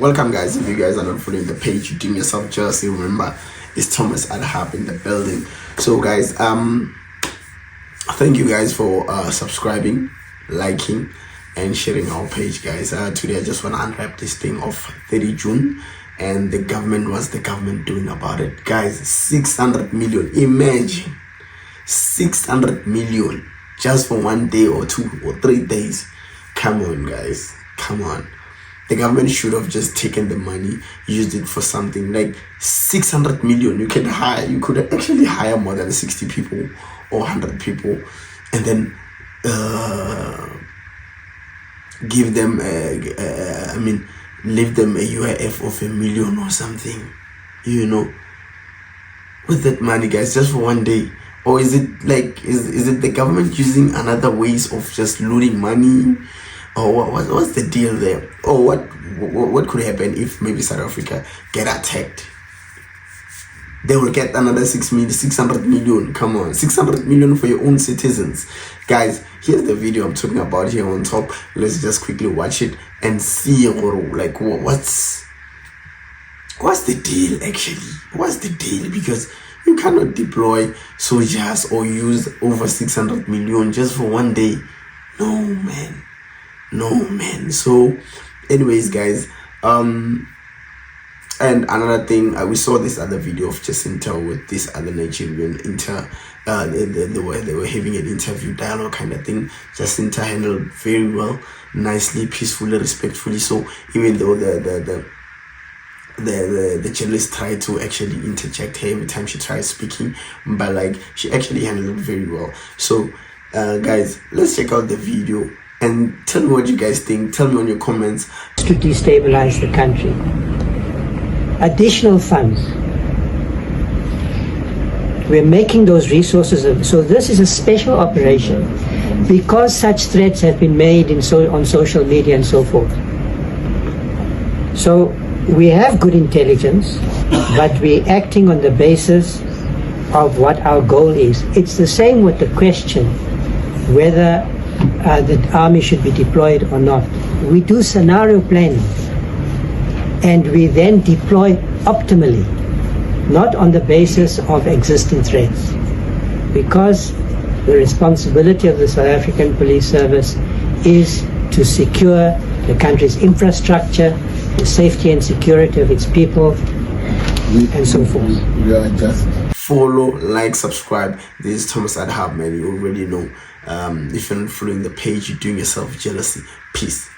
Welcome, guys. If you guys are not following the page, you do yourself jealousy. Remember, it's Thomas Adhab in the building. So, guys, thank you guys for subscribing, liking, and sharing our page, guys. Today I just want to unwrap this thing of 30 June and the government. What's the government doing about it, guys? 600 million. Imagine 600 million just for 1 day or 2 or 3 days. Come on, guys, come on. The government should have just taken the money, used it for something. Like 600 million, you could actually hire more than 60 people or 100 people, and then give them leave them a UIF of $1 million or something, with that money, guys, just for 1 day. Or is it like is it the government using another ways of just looting money? Or what's the deal there? Or what could happen if maybe South Africa get attacked? They will get another 600 million. Come on, 600 million for your own citizens. Guys, here's the video I'm talking about here on top. Let's just quickly watch it and see like what's the deal actually. What's the deal? Because you cannot deploy soldiers or use over 600 million just for 1 day. No, man. So anyways, guys, and another thing, we saw this other video of Jacinta with this other Nigerian they were having an interview dialogue kind of thing. Jacinta handled very well, nicely, peacefully, respectfully. So even though the journalist tried to actually interject her every time she tried speaking, but like she actually handled it very well. So guys, let's check out the video and tell me what you guys think. Tell me on your comments. To destabilize the country. Additional funds. We're making those resources. So this is a special operation because such threats have been made on social media and so forth. So we have good intelligence, but we're acting on the basis of what our goal is. It's the same with the question whether the army should be deployed or not. We do scenario planning and we then deploy optimally, not on the basis of existing threats, because the responsibility of the South African Police Service is to secure the country's infrastructure, the safety and security of its people, and so forth. We are just follow, like, subscribe. This is Thomas Adhab, man. You already know. If you're not following the page, you're doing yourself jealousy. Peace.